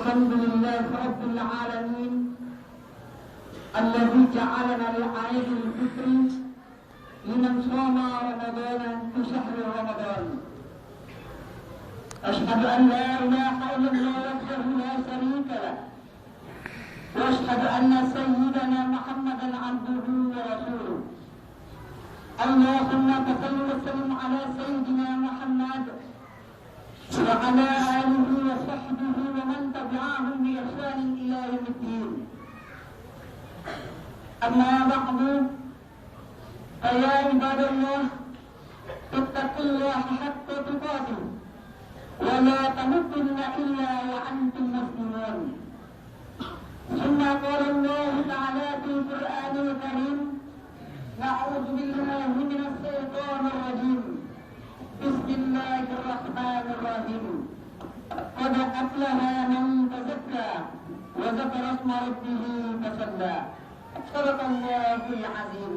الحمد لله رب العالمين الذي جعلنا لعيد الفطر لمن صام رمضان في شهر رمضان. أشهد أن لا إله إلا الله وحده لا شريك له، وأشهد أن سيدنا محمدا عبده ورسوله. اللهم صل وسلم على سيدنا محمد وعلى آله وصحبه ومن تبعهم بإحسان إلى يوم الدين. أما بعد، فيا عباد الله اتقوا الله حق تقاته ولا تموتن إلا وأنتم مسلمون. ثم قال الله تعالى في القرآن الكريم: نعوذ بالله من الشيطان الرجيم. بسم الله الرحمن الرحيم. قد أفلح من تزكى وذكر اسم ربه فصلى. صدق الله العظيم.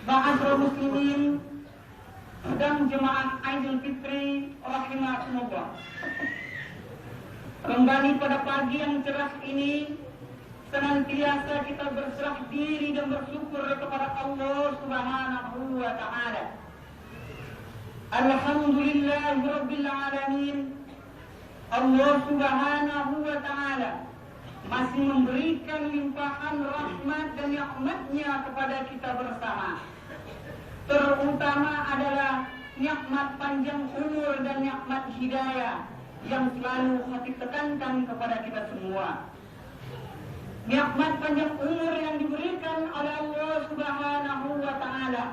Ma'asyiral muslimin dan jemaah Idul Fitri rahimakumullah. Kembali pada pagi yang cerah ini, senantiasa kita berserah diri dan bersyukur kepada Allah Subhanahu wa ta'ala. Alhamdulillahirabbil alamin. Allah Subhanahu wa ta'ala masih memberikan limpahan rahmat dan nikmat-Nya kepada kita bersama. Terutama adalah nikmat panjang umur dan nikmat hidayah yang selalu hati tekankan kepada kita semua. Nikmat panjang umur yang diberikan oleh Allah Subhanahu wa ta'ala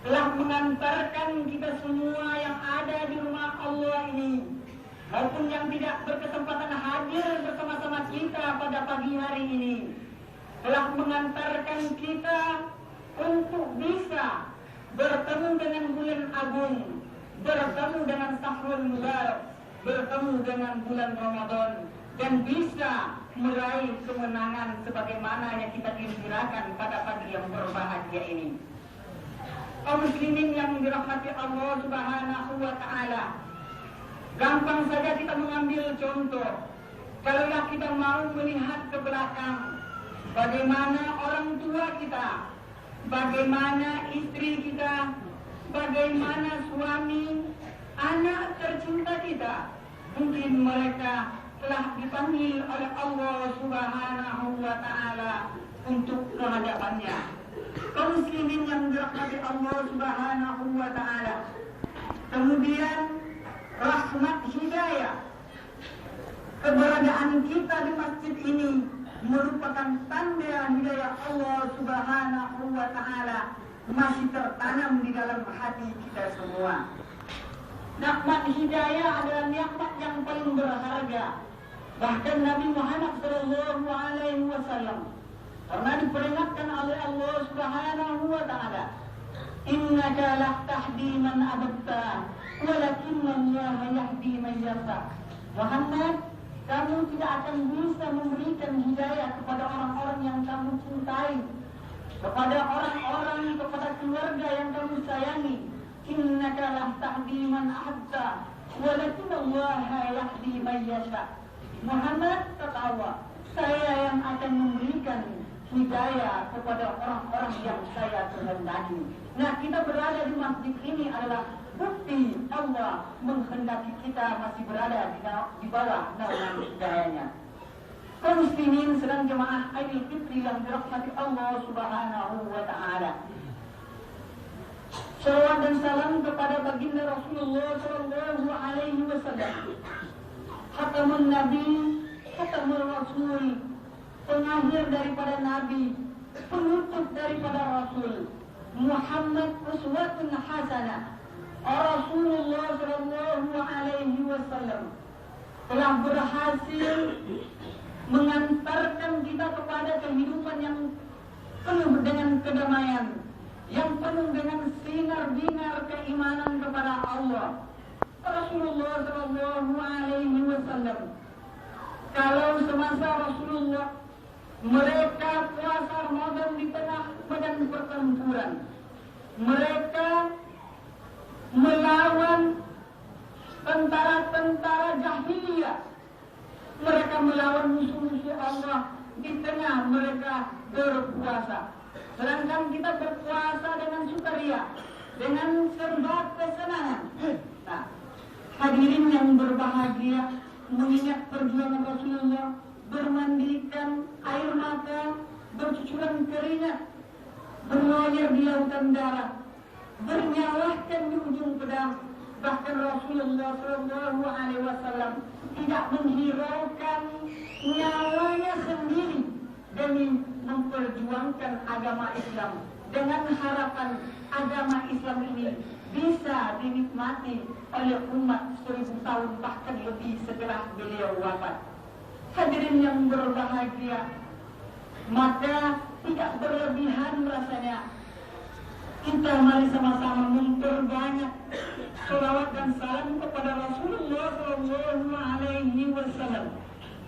telah mengantarkan kita semua yang ada di rumah Allah ini maupun yang tidak berkesempatan hadir bersama-sama kita pada pagi hari ini, telah mengantarkan kita untuk bisa bertemu dengan bulan agung, bertemu dengan Syahrul Mubarak, bertemu dengan bulan Ramadan, dan bisa meraih kemenangan sebagaimana yang kita gembirakan pada pagi yang berbahagia ini. Kaum muslimin yang dirahmati Allah Subhanahu wa ta'ala, gampang saja kita mengambil contoh. Kalaulah kita mau melihat ke belakang, bagaimana orang tua kita, bagaimana istri kita, bagaimana suami, anak tercinta kita, mungkin mereka telah dipanggil oleh Allah Subhanahu wa ta'ala untuk kehadapannya. Kaum muslimin yang dirahmati Allah Subhanahu wa ta'ala, kemudian rahmat hidayah, keberadaan kita di masjid ini merupakan tanda hidayah Allah Subhanahu wa Ta'ala masih tertanam di dalam hati kita semua. Nikmat hidayah adalah nikmat yang paling berharga. Bahkan Nabi Muhammad SAW pernah diperingatkan oleh Allah Subhanahu wa Ta'ala, innaka la tahdi man ahbabta walakinna Allah yahdi man yasha. Muhammad, kamu tidak akan bisa memberikan hidayah kepada orang-orang yang kamu cintai, kepada orang-orang, kepada keluarga yang kamu sayangi. Innaka la tahdi man ahbabta walakinna Allah yahdi man yasha. Muhammad, ketawa, saya yang akan memberikan hidayah kepada orang-orang yang saya kehendaki. Nah, kita berada di masjid ini adalah bukti Allah menghendaki kita masih berada di bawah naungan hidayahnya. Kaum muslimin sedang jemaah Idul Fitri yang dirahmati Allah Subhanahu wa Ta'ala. Salawat dan salam kepada baginda Rasulullah sallallahu alaihi wasallam, khatamun nabi, khatamul rasul, pengakhir daripada nabi, penutup daripada rasul, Muhammad uswatun hasanah. Rasulullah sallallahu alaihi wasallam telah berhasil mengantarkan kita kepada kehidupan yang penuh dengan kedamaian, yang penuh dengan sinar-binar keimanan kepada Allah. Rasulullah sallallahu alaihi wasallam, kalau semasa Rasulullah mereka puasa Ramadan di tengah medan pertempuran, mereka melawan tentara-tentara jahiliyah, mereka melawan musuh-musuh Allah di tengah mereka berpuasa. Sedangkan kita berpuasa dengan sukaria, dengan serba kesenangan. Nah, hadirin yang berbahagia, mengingat perjuangan Rasulullah, bermandikan air mata, bercucuran keringat, berlayar di lautan darah, bernyalahkan di ujung pedang. Bahkan Rasulullah SAW tidak menghiraukan nyawanya sendiri demi memperjuangkan agama Islam, dengan harapan agama Islam ini bisa dinikmati oleh umat 1000 tahun bahkan lebih setelah beliau wafat. Hadirin yang berbahagia, maka tidak berlebihan rasanya kita mari sama-sama memperbanyak selawat dan salam kepada Rasulullah SAW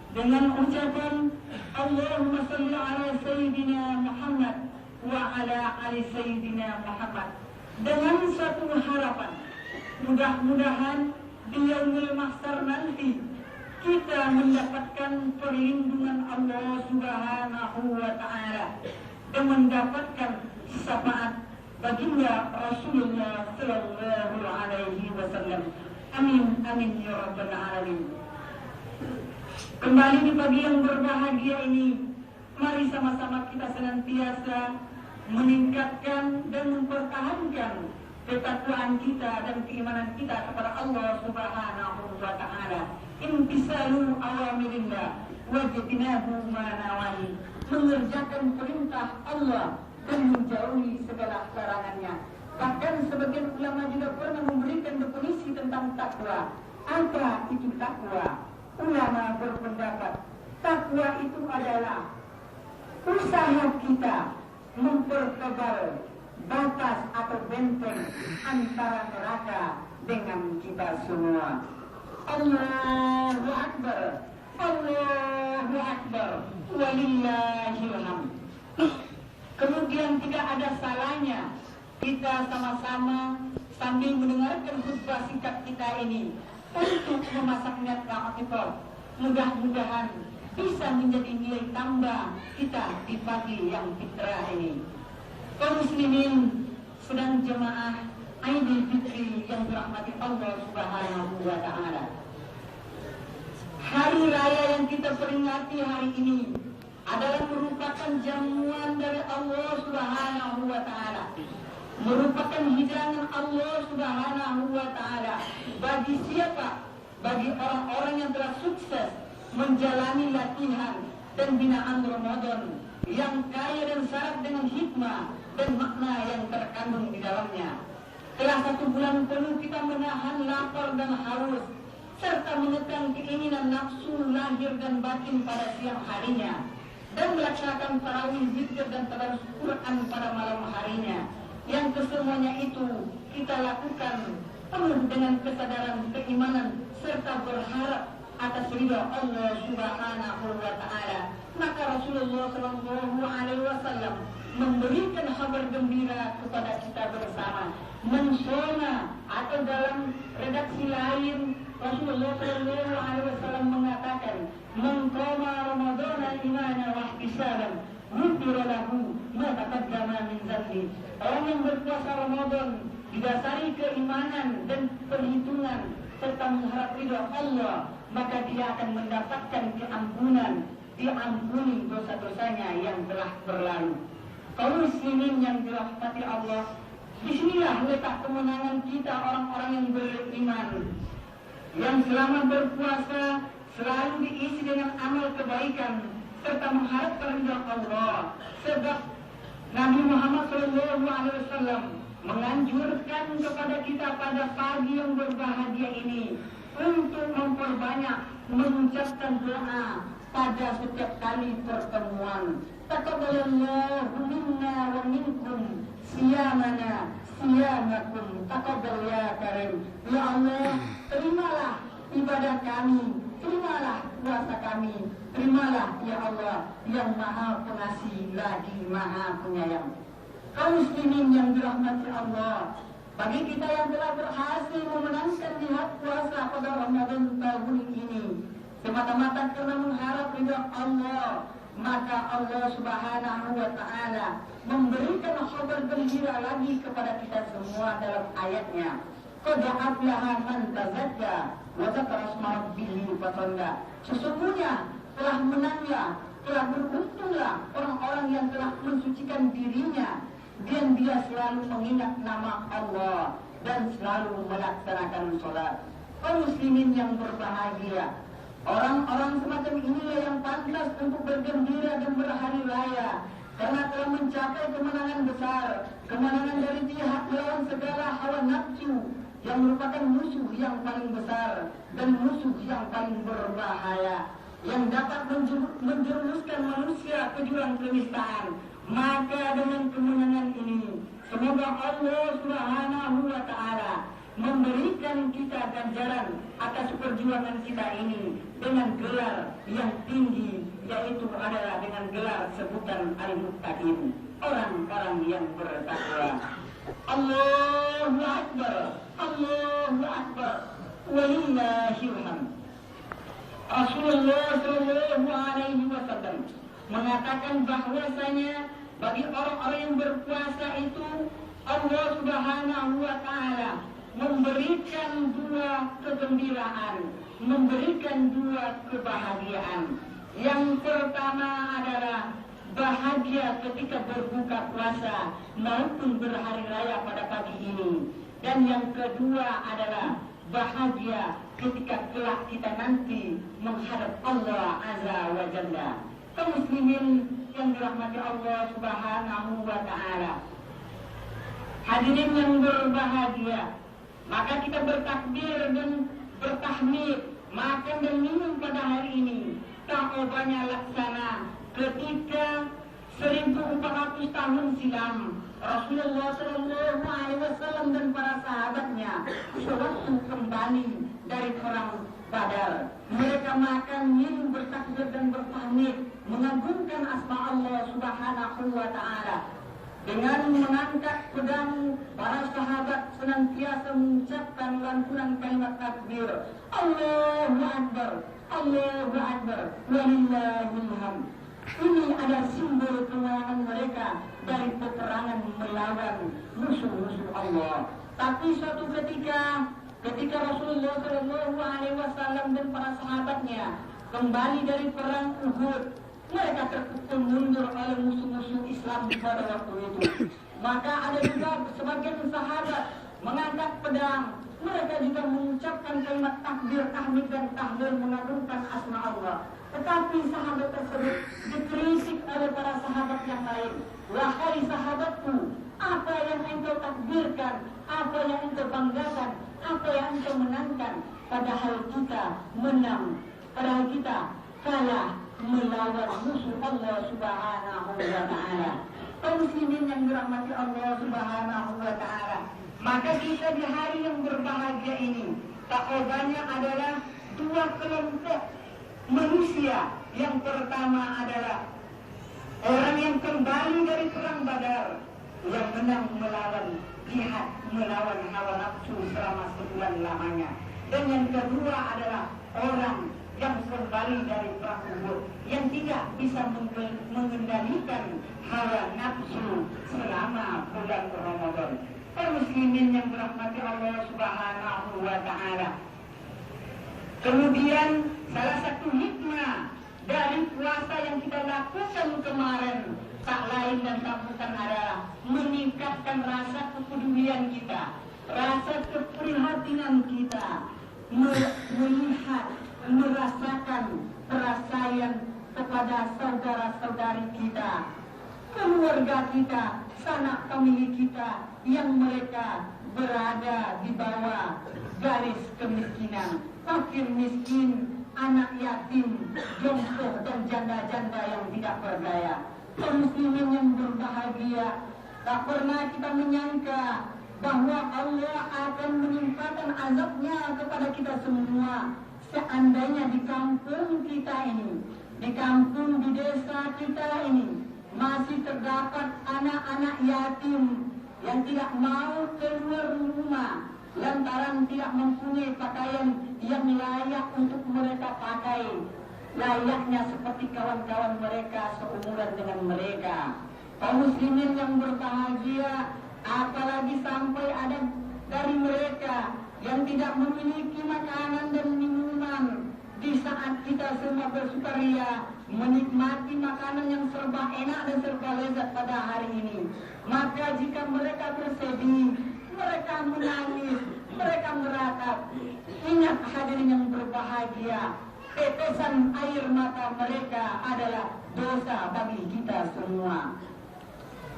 dengan ucapan Allahumma salli ala Sayyidina Muhammad wa ala ali Sayyidina Muhammad, dengan satu harapan, mudah-mudahan di yaumul mahsyar nanti kita mendapatkan perlindungan Allah Subhanahu wa Ta'ala dan mendapatkan syafaat baginda Rasulullah sallallahu alaihi wasallam. Amin amin ya rabbal alamin. Kembali di pagi yang berbahagia ini, mari sama-sama kita senantiasa meningkatkan dan mempertahankan ketakwaan kita dan keimanan kita kepada Allah Subhanahu wa Ta'ala. Imtisalu awamirillah wajtinabu ma nawahi, mengerjakan perintah Allah dan menjauhi segala larangannya. Bahkan sebagian ulama juga pernah memberikan definisi tentang takwa. Apa itu takwa? Ulama berpendapat takwa itu adalah usaha kita mempertebal batas atau benteng antara neraka dengan kita semua. Allahu Akbar, Allahu Akbar, walillahil hamd. Kemudian tidak ada salahnya kita sama-sama sambil mendengarkan khutbah singkat kita ini untuk memasak niat al-Iqrar. Mudah-mudahan bisa menjadi nilai tambah kita di pagi yang fitrah ini. Kaum muslimin sedang jemaah Idul Fitri yang dirahmati Allah Subhanahu wa Ta'ala. Hari raya yang kita peringati hari ini adalah merupakan jamuan dari Allah Subhanahu wa Ta'ala, merupakan hidangan Allah Subhanahu wa Ta'ala bagi siapa? Bagi orang-orang yang telah sukses menjalani latihan dan binaan Ramadan yang kaya dan syarat dengan hikmah dan makna yang terkandung di dalamnya. Telah 1 bulan penuh kita menahan lapar dan haus, serta menekan keinginan nafsu lahir dan batin pada siang harinya, dan melaksanakan tarawih, zikir dan tadarus Quran pada malam harinya. Yang kesemuanya itu kita lakukan penuh dengan kesadaran keimanan serta berharap atas ridha Allah Subhanahu wa taala. Maka Rasulullah sallallahu alaihi wasallam memberikan kabar gembira kepada kita bersama. Mensona atau dalam redaksi lain Rasulullah sallallahu alaihi wasallam mengatakan, "Man qama Ramadhana imanan wa ihtisaban, ghufira lahu ma taqaddama min dhanbi." Orang yang berpuasa Ramadan didasari keimanan dan perhitungan serta mengharap ridha Allah, maka dia akan mendapatkan keampunan, diampuni dosa-dosanya yang telah berlalu. Kaum muslimin yang dirahmati Allah, disinilah letak kemenangan kita orang-orang yang beriman, yang selama berpuasa selalu diisi dengan amal kebaikan serta mengharapkan ridha Allah. Sebab Nabi Muhammad SAW menganjurkan kepada kita pada pagi yang berbahagia ini untuk memperbanyak mengucapkan doa pada setiap kali pertemuan. Taqabbalallahu minna wa minkum siyamana siyamakum taqabbal ya karim. Ya Allah, terimalah ibadah kami, terimalah puasa kami, terimalah ya Allah yang maha pengasih lagi maha penyayang. Kaum muslimin yang dirahmati Allah, bagi kita yang telah berhasil memenangkan jihad puasa pada Ramadan tahun ini semata-mata karena mengharap ridha Allah, maka Allah Subhanahu wa taala memberikan kabar gembira lagi kepada kita semua dalam ayatnya. Qad aflaha man tazakka wa dzakara isma rabbih fasallah. Sesungguhnya telah menanglah, telah beruntunglah orang-orang yang telah mensucikan dirinya dan dia selalu mengingat nama Allah dan selalu melaksanakan sholat. Kaum muslimin yang berbahagia, orang-orang semacam inilah yang pantas untuk bergembira dan berhari raya karena telah mencapai kemenangan besar, kemenangan dari jihad melawan segala hawa nafsu yang merupakan musuh yang paling besar dan musuh yang paling berbahaya yang dapat menjerumuskan manusia ke jurang kenistaan. Maka dengan kemenangan ini semoga Allah Subhanahu wa taala memberikan kita ganjaran atas perjuangan kita ini dengan gelar yang tinggi, yaitu adalah dengan gelar sebutan al-muttaqin, orang-orang yang bertakwa. Allahu akbar, Allahu akbar, walillahil hamd. Rasulullah sallallahu alaihi wasallam mengatakan bahwasanya bagi orang-orang yang berpuasa itu Allah Subhanahu wa taala memberikan 2 kegembiraan, memberikan 2 kebahagiaan. Yang pertama adalah bahagia ketika berbuka puasa maupun berhari raya pada pagi ini. Dan yang kedua adalah bahagia ketika kelak kita nanti menghadap Allah Azza wa Jalla. Kaum muslimin yang dirahmati Allah Subhanahu wa taala, hadirin yang berbahagia, maka kita bertakbir dan bertahmid, makan dan minum pada hari ini tak banyak laksana ketika 1400 tahun silam Rasulullah sallallahu alaihi wasallam dan para sahabatnya sewaktu kembali dari perang Badar. Mereka makan, minum, bertakbir dan bertahmid, mengagungkan asma Allah Subhanahu wa taala. Dengan mengangkat pedang, para sahabat senantiasa mengucapkan lantunan kalimat takbir, Allahu Akbar, Allahu Akbar, walillahil hamd. Ini adalah simbol kemenangan mereka dari peperangan melawan musuh-musuh Allah. Tapi suatu ketika Rasulullah Shallallahu Alaihi Wasallam dan para sahabatnya kembali dari perang Uhud, mereka terpukul mundur oleh musuh-musuh Islam pada waktu itu. Maka ada juga sebagian sahabat mengangkat pedang. Mereka juga mengucapkan kalimat takbir, tahmid dan tahlil, mengagungkan asma Allah. Tetapi sahabat tersebut dikritik oleh para sahabat yang lain. Wahai sahabatku, apa yang engkau takbirkan, apa yang engkau banggakan, apa yang engkau menangkan, padahal kita menang, padahal kita kalah melawan musuh Allah Subhanahu wa Ta'ala. Kaum muslimin yang dirahmati Allah Subhanahu wa Ta'ala, maka kita di hari yang berbahagia ini, takobannya adalah dua kelompok manusia. Yang pertama adalah orang yang kembali dari perang Badar, yang menang melawan jihad, melawan hawa nafsu selama sebulan lamanya. Dan yang kedua adalah orang yang kembali dari perang Uhud, yang tidak bisa mengendalikan hawa nafsu selama bulan Ramadan. Kaum muslimin yang dirahmati Allah Subhanahu wa Ta'ala. Kemudian salah satu hikmah dari puasa yang kita lakukan kemarin tak lain dan tak bukan adalah meningkatkan rasa kepedulian kita, rasa keprihatinan kita, melihat, merasakan perasaan kepada saudara-saudari kita, keluarga kita, sanak famili kita yang mereka berada di bawah garis kemiskinan, fakir miskin, anak yatim, jompo dan janda-janda yang tidak berdaya. Kaum muslimin yang berbahagia, tak pernah kita menyangka bahwa Allah akan menimpakan azabnya kepada kita semua seandainya di kampung kita ini, di kampung, di desa kita ini masih terdapat anak-anak yatim yang tidak mau keluar rumah lantaran tidak mempunyai pakaian yang layak untuk mereka pakai, layaknya seperti kawan-kawan mereka seumuran dengan mereka. Kaum muslimin yang berbahagia, apalagi sampai ada dari mereka yang tidak memiliki makanan dan minuman di saat kita semua bersukaria menikmati makanan yang serba enak dan serba lezat pada hari ini. Maka jika mereka bersedih, mereka menangis, mereka meratap, ingat hadirin yang berbahagia, tetesan air mata mereka adalah dosa bagi kita semua.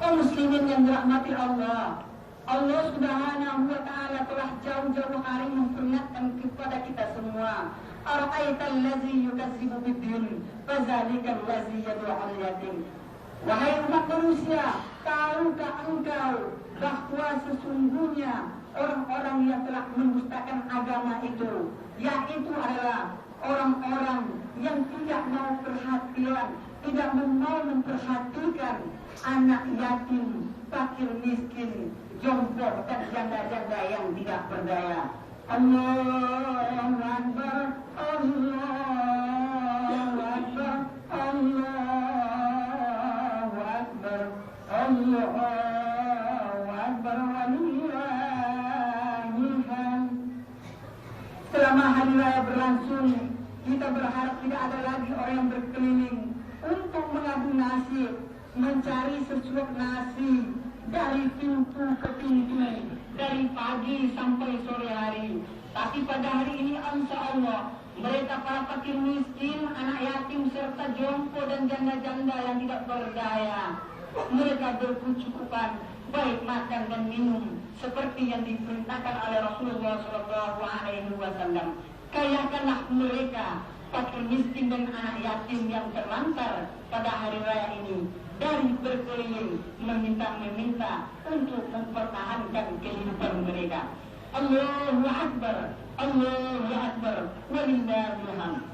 Kaum muslimin yang dirahmati Allah, Allah Subhanahu wa Ta'ala telah jauh-jauh hari memperingatkan kepada kita semua. Ara'aital ladzi yukadzibu biddin, fadzalikal ladzi yad'ul yatim. Wahai umat manusia, tahukah engkau bahwa sesungguhnya orang-orang yang telah mendustakan agama itu, yaitu adalah orang-orang yang tidak mau perhatian, tidak mau memperhatikan anak yatim, fakir miskin, jompo dan janda-janda yang tidak berdaya. Allahu Akbar, Allahu Akbar, Allahu Akbar, Allahu Akbar, walillahil hamd. Selama hari raya berlangsung, kita berharap tidak ada lagi orang yang berkeliling untuk mengadu nasib, mencari sesuap nasi dari pintu ke pintu, dari pagi sampai sore hari. Tapi pada hari ini insya Allah mereka para fakir miskin, anak yatim serta jompo dan janda-janda yang tidak berdaya, mereka berkecukupan baik makan dan minum seperti yang diperintahkan oleh Rasulullah SAW. Kayakanlah mereka fakir miskin dan anak yatim yang terlantar pada hari raya ini dari berkeliling meminta untuk mempertahankan kehidupan mereka. Allahu Akbar, Allahu Akbar, walillahil hamd.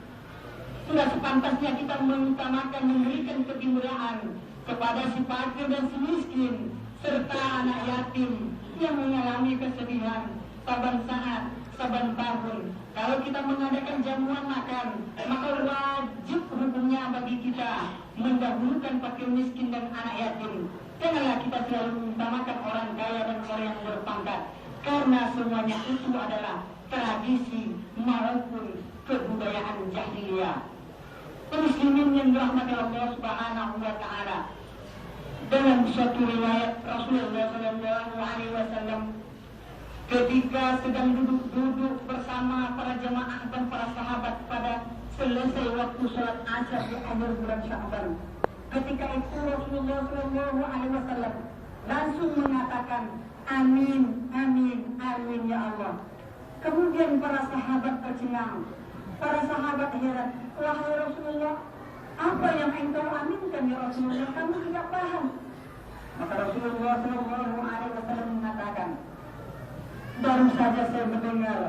Sudah sepantasnya kita mengutamakan memberikan kegembiraan kepada si fakir dan si miskin serta anak yatim yang mengalami kesedihan saban saat, saban tahun. Kalau kita mengadakan jamuan makan, maka wajib hukumnya bagi kita mendahulukan fakir miskin dan anak yatim. Janganlah kita selalu mengutamakan orang kaya dan orang yang berpangkat, karena semuanya itu adalah tradisi maupun kebudayaan jahiliyah. Muslimin yang dirahmati Allah Subhanahu wa Ta'ala, dalam suatu riwayat Rasulullah SAW ketika sedang duduk-duduk bersama para jemaah dan para sahabat pada selesai waktu sholat asar di akhir bulan Sya'ban. Ketika itu Rasulullah Shallallahu Alaihi Wasallam langsung mengatakan amin, amin, amin ya Allah. Kemudian para sahabat tercengang, para sahabat heran, wahai Rasulullah, apa yang engkau aminkan ya Rasulullah? Kami tidak paham. Maka Rasulullah Shallallahu Alaihi Wasallam mengatakan, baru saja saya mendengar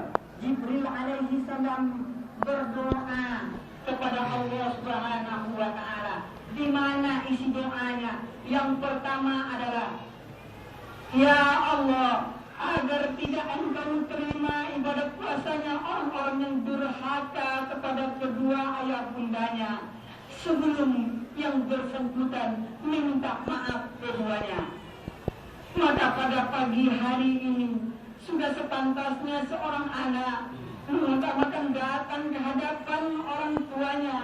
Jibril alaihi salam berdoa kepada Allah Subhanahu wa taala, di mana isi doanya yang pertama adalah, ya Allah, agar tidak engkau terima ibadat puasanya orang-orang yang durhaka kepada kedua ayah bundanya sebelum yang bersangkutan minta maaf keduanya. Maka pada pagi hari ini sudah sepantasnya seorang anak mengutamakan datang ke hadapan orang tuanya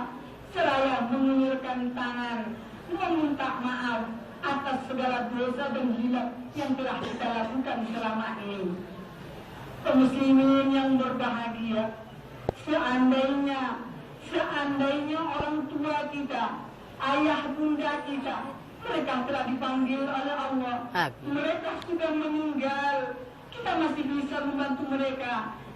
seraya mengulurkan tangan meminta maaf atas segala dosa dan hilaf yang telah kita lakukan selama ini. Kaum muslimin yang berbahagia, seandainya orang tua kita, ayah bunda kita, mereka telah dipanggil oleh Allah, mereka sudah meninggal, kita masih bisa membantu mereka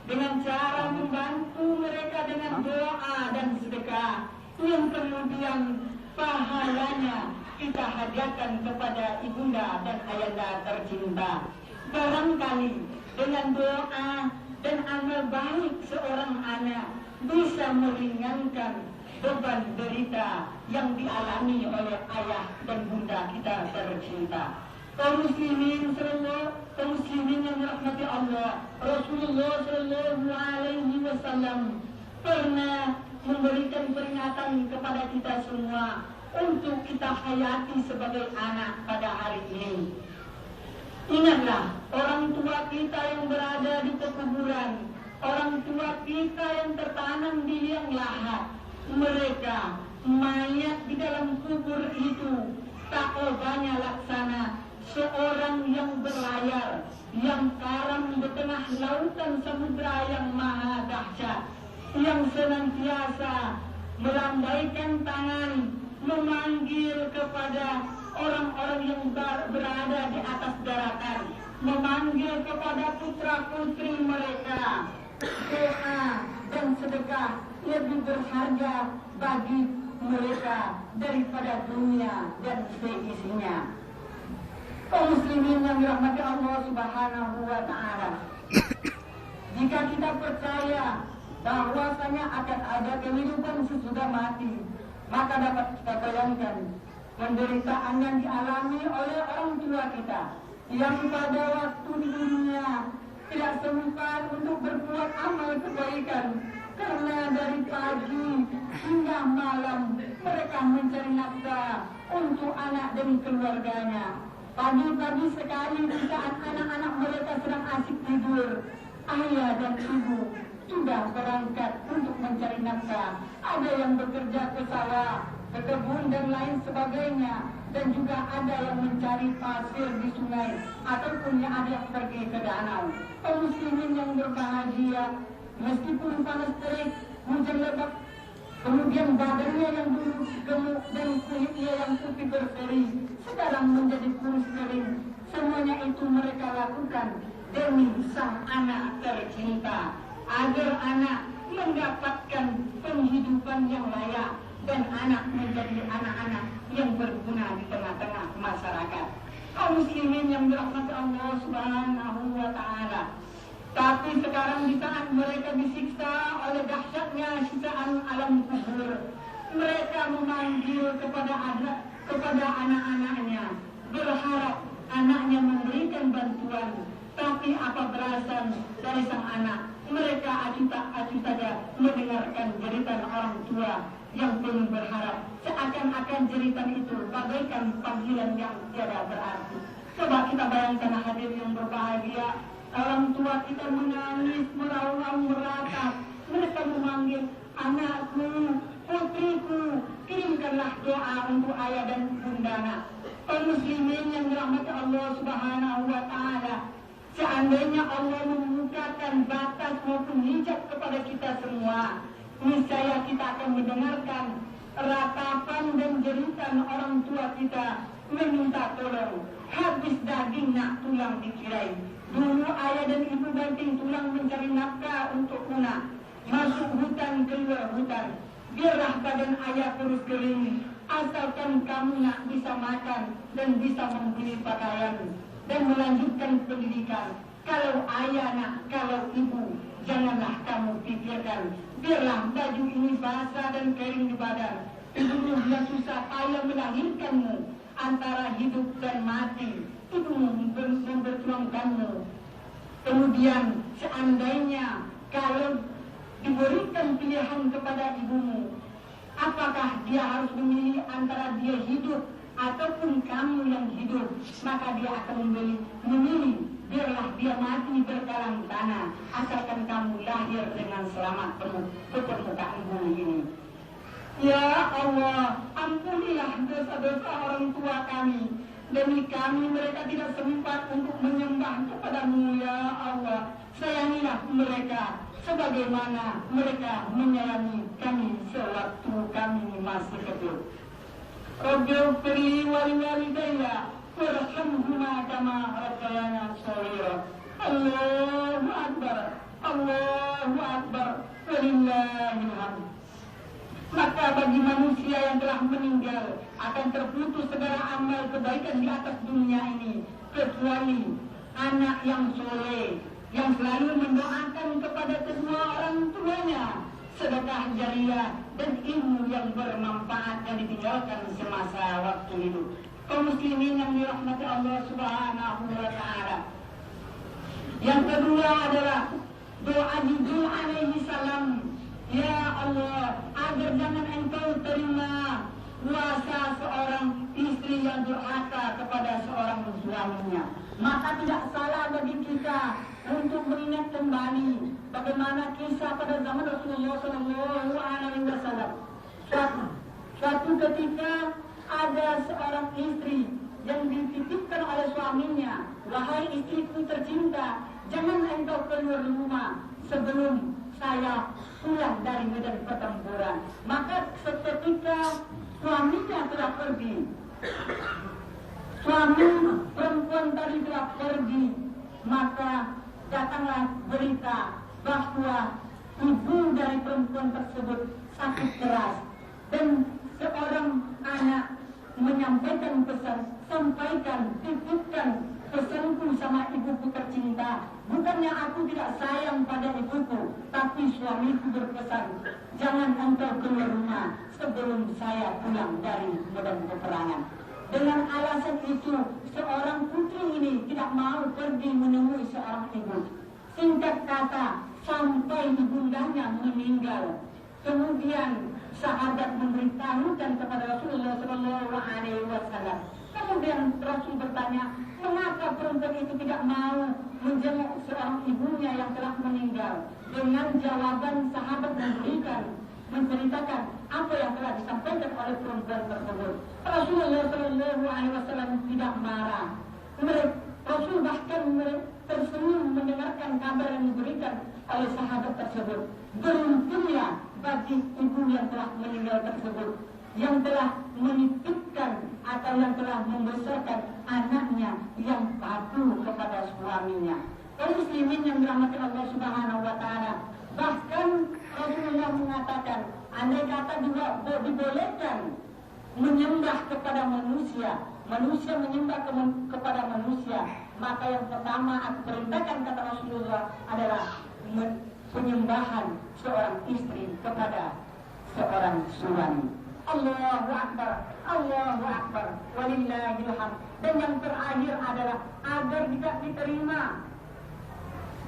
dengan cara membantu mereka dengan doa dan sedekah yang kemudian pahalanya kita hadiahkan kepada ibunda dan ayahanda tercinta. Barangkali dengan doa dan amal baik seorang anak bisa meringankan beban derita yang dialami oleh ayah dan bunda kita tercinta. Kaum muslimin yang dirahmati Allah, Rasulullah Shallallahu Alaihi Wasallam pernah memberikan peringatan kepada kita semua untuk kita hayati sebagai anak pada hari ini. Ingatlah orang tua kita yang berada di pekuburan, orang tua kita yang tertanam di liang lahat. Mereka mayat di dalam kubur itu tak banyak laksana seorang yang berlayar, yang karam di tengah lautan samudra yang maha dahsyat, yang senantiasa melambaikan tangan memanggil kepada orang-orang yang berada di atas daratan, memanggil kepada putra-putri mereka. Doa dan sedekah lebih berharga bagi mereka daripada dunia dan seisinya. Kaum muslimin yang dirahmati Allah Subhanahu wa taala, jika kita percaya bahwasanya akan ada kehidupan sesudah mati, maka dapat kita bayangkan penderitaan yang dialami oleh orang tua kita yang pada waktu di dunia tidak sempat untuk berbuat amal kebaikan, karena dari pagi hingga malam mereka mencari nafkah untuk anak dan keluarganya. Pagi-pagi sekali di saat anak-anak mereka sedang asik tidur, ayah dan ibu sudah berangkat untuk mencari nafkah. Ada yang bekerja ke sawah, ke kebun dan lain sebagainya, dan juga ada yang mencari pasir di sungai ataupun yang ada yang pergi ke danau. Kaum muslimin yang berbahagia, meskipun panas terik, hujan lebat, kemudian badannya yang dulu gemuk dan kulitnya yang putih berseri sekarang menjadi kurus kering, semuanya itu mereka lakukan demi sang anak tercinta, agar anak mendapatkan penghidupan yang layak dan anak menjadi anak-anak yang berguna di tengah-tengah masyarakat. Kaum muslimin yang dirahmati Allah Subhanahu wa taala, tapi sekarang di saat mereka disiksa oleh dahsyatnya siksaan alam kubur, mereka memanggil kepada anak-anaknya, berharap anaknya memberikan bantuan. Tapi apa balasan dari sang anak? Mereka acuh saja mendengarkan jeritan orang tua yang penuh berharap, seakan-akan jeritan itu bagaikan panggilan yang tiada berarti. Coba kita bayangkan hadir yang berbahagia, orang tua kita menangis, meraung-raung, meratap. Mereka memanggil, anakku, putriku, kirimkanlah doa untuk ayah dan bunda. Kaum muslimin yang dirahmati Allah Subhanahu wa taala, seandainya Allah membukakan batas maupun hijab kepada kita semua, niscaya kita akan mendengarkan ratapan dan jeritan orang tua kita meminta tolong. Habis daging nak tulang dikirain. Dulu ayah dan ibu banting tulang mencari nafkah untuk lunak. Masuk hutan, keluar hutan. Biarlah badan ayah terus kering, asalkan kamu nak bisa makan dan bisa membeli pakaian dan melanjutkan pendidikan. Kalau ayah nak, kalau ibu, janganlah kamu pikirkan. Biarlah baju ini basah dan kering di badan. Ibumu yang susah payah melahirkanmu, antara hidup dan mati. Ibumu memperjuangkanmu. Kemudian seandainya kalau diberikan pilihan kepada ibumu, apakah dia harus memilih antara dia hidup ataupun kamu yang hidup, maka dia akan memilih biarlah dia mati berkalang tanah, asalkan kamu lahir dengan selamat penuh ke permukaan bumi ini. Ya Allah, ampunilah dosa-dosa orang tua kami. Demi kami mereka tidak sempat untuk menyembah kepadamu, ya Allah. Sayangilah mereka sebagaimana mereka menyayangi kami sewaktu kami masih kecil. Rabbighfirli wa liwalidayya warhamhuma kama rabbayani shaghira. Allahu akbar, Allahu akbar, walillahil hamd. Maka bagi manusia yang telah meninggal akan terputus segala amal kebaikan di atas dunia ini, kecuali anak yang soleh yang selalu mendoakan kepada kedua orang tuanya, sedekah jariah dan ilmu yang bermanfaat yang ditinggalkan semasa waktu hidup. Kaum muslimin yang dirahmati Allah Subhanahu wa taala. Yang kedua adalah doa Jibril alaihi salam. Ya Allah, agar jangan engkau terima kuasa seorang istri yang durhaka kepada seorang suaminya. Maka tidak salah bagi kita untuk mengingat kembali bagaimana kisah pada zaman Rasulullah SAW. Suatu ketika ada seorang istri yang dititipkan oleh suaminya, wahai istriku tercinta, jangan engkau keluar rumah sebelum saya pulang dari medan pertempuran. Maka seketika suaminya telah pergi, suami perempuan tadi telah pergi, maka datanglah berita bahwa ibu dari perempuan tersebut sakit keras dan seorang anak menyampaikan pesan, sampaikan, titipkan pesanku sama ibuku tercinta. Bukannya aku tidak sayang pada ibuku, tapi suamiku berpesan, jangan engkau keluar rumah sebelum saya pulang dari medan peperangan. Dengan alasan itu, seorang putri ini tidak mau pergi menemui seorang ibu. Singkat kata, sampai ibundanya meninggal. Kemudian sahabat memberitahukan kepada Rasulullah SAW. Kemudian Rasul bertanya, mengapa perempuan itu tidak mau menjenguk seorang ibunya yang telah meninggal? Dengan jawaban sahabat menceritakan apa yang telah disampaikan oleh perempuan tersebut. Rasulullah SAW tidak marah. Rasul bahkan tersenyum mendengarkan kabar yang diberikan oleh sahabat tersebut. Beruntungnya bagi ibu yang telah meninggal tersebut, yang telah menitipkan atau yang telah membesarkan anaknya yang patuh kepada suaminya. Kaum muslimin yang dirahmati Allah Subhanahu wa taala, bahkan Rasulullah mengatakan, andai kata juga dibolehkan menyembah kepada manusia, manusia menyembah kepada manusia, maka yang pertama aku perintahkan, kata Rasulullah, adalah penyembahan seorang istri kepada seorang suami. Allahu Akbar, Allahu Akbar, walillahil hamd. Dan yang terakhir adalah agar tidak diterima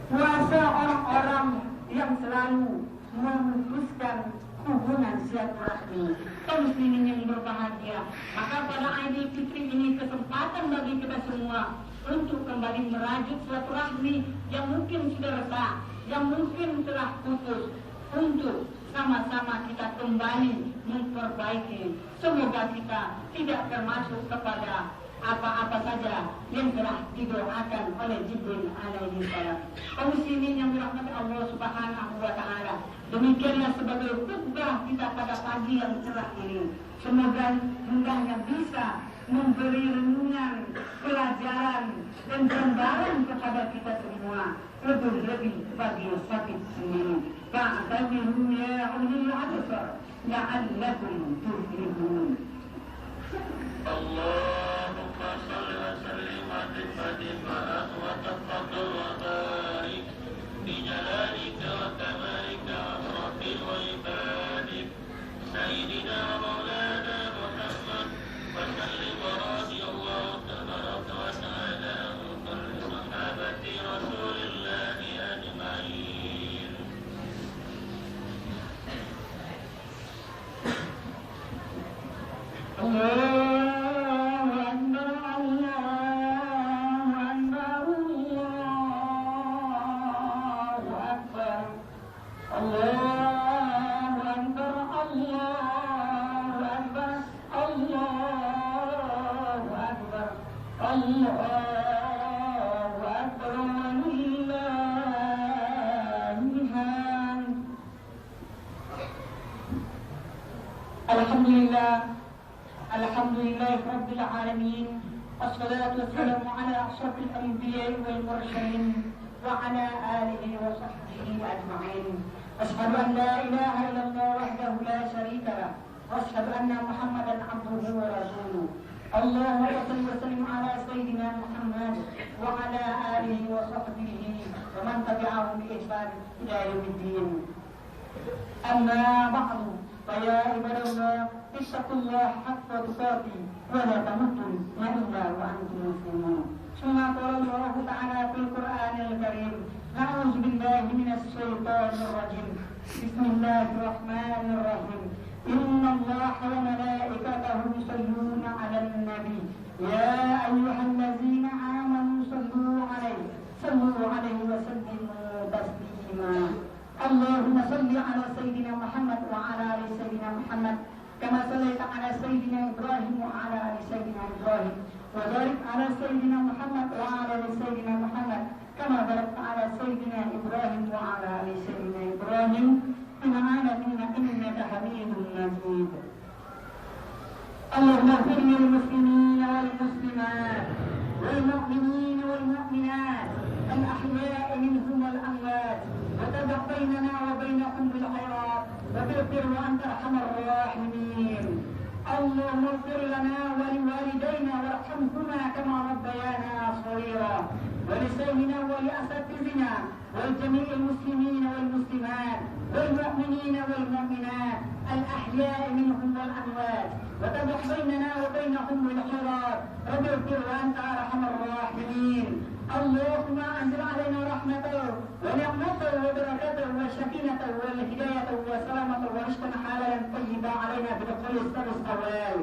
puasa orang-orang yang selalu memutuskan hubungan silaturahmi. Kaum muslimin yang berbahagia, maka pada Idul Fitri ini kesempatan bagi kita semua untuk kembali merajut silaturahmi yang mungkin sudah retak, yang mungkin telah putus, untuk sama-sama kita kembali memperbaiki. Semoga kita tidak termasuk kepada apa-apa saja yang telah didoakan oleh Jibril alaihi salam. Kaum muslimin yang dirahmati Allah Subhanahu wa taala, demikianlah sebagai khutbah kita pada pagi yang cerah ini. Semoga hendaknya bisa memberi renungan, pelajaran dan gambaran kepada kita semua, lebih-lebih bagi sakit sendiri. Fa'tabiru ya ulil absar la'allakum tuflihun. Allahumma salli wa sallim wa tafadhal wa barik bi jalalika wa kamalika wa rabbil wa ibadik sayyidina maulana Muhammad wa sallim wa radiyallahu tabaraka wa ta'ala an sahabati rasulillahi ajma'in. Alhamdulillah Rabbil Alamin. Wassalatu wassalamu ala asyrafil anbiya'i wal mursalin wa ala alihi wa sahbihi ajma'in. Asyhadu an la ilaha illallah wahdahu la syarika lah wa asyhadu anna Muhammadan abduhu wa rasuluh. Allahumma shalli wa sallim ala sayyidina Muhammad wa ala alihi wa sahbihi wa man tabi'ahum bi ihsan ila yaumiddin. Amma ba'du. فيا عباد الله اتقوا الله حق تقاته ولا تموتن إلا وأنتم مسلمون. ثم قال الله تعالى في القرآن الكريم: أعوذ بالله من الشيطان الرجيم. بسم الله الرحمن الرحيم. إن الله وملائكته يصلون على النبي يا أيها الذين آمنوا صلوا عليه وسلموا تسليما. اللهم صل على سيدنا محمد وعلى آل سيدنا محمد كما صليت على سيدنا إبراهيم وعلى آل سيدنا إبراهيم وبارك على سيدنا محمد وعلى آل سيدنا محمد كما باركت على سيدنا إبراهيم وعلى آل سيدنا إبراهيم في العالمين إنك حميد مجيد. اللهم اغفر للمسلمين والمسلمات والمؤمنين والمؤمنات الأحياء منهم والأموات وتدع بيننا وبينهم بالخيرات وتغفر وأنت أرحم الراحمين. اللهم اغفر لنا ولوالدينا وارحمهما كما ربيانا صغيرا ولسيدنا ولأساتذتنا ولجميع المسلمين والمسلمات والمؤمنين والمؤمنات الأحياء منهم والأموات وتدع بيننا وبينهم بالخيرات وتغفر وأنت أرحم الراحمين. اللهم أنزل علينا رحمته ونعمته وبركاته وسكينته والهداية والسلامة ورزقا حلالا طيبا علينا بدخول السبع أوائل.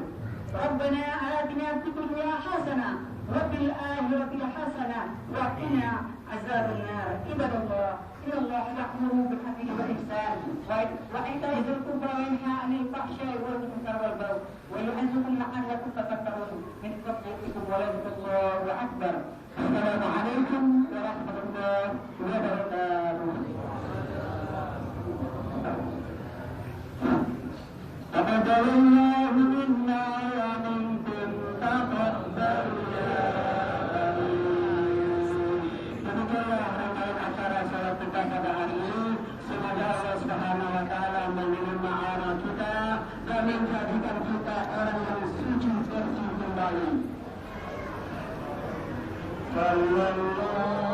ربنا آتنا في الدنيا حسنة وفي الآخرة حسنة وقنا عذاب النار. عباد الله إن الله يأمر بالعدل والإحسان وإيتاء ذي القربى وينهى عن الفحشاء والمنكر والبغي ويعظكم لعلكم تذكرون. من فضلكم ولذكر الله أكبر. السلام عليكم ورحمة الله وبركاته. تقبل الله منا ومنكم تقبل يا Demikianlah rangkaian acara salat kita pada hari ini. Semoga Allah Subhanahu wa taala menerima amal kita dan menjadikan kita orang yang suci bersih kembali. Sallallahu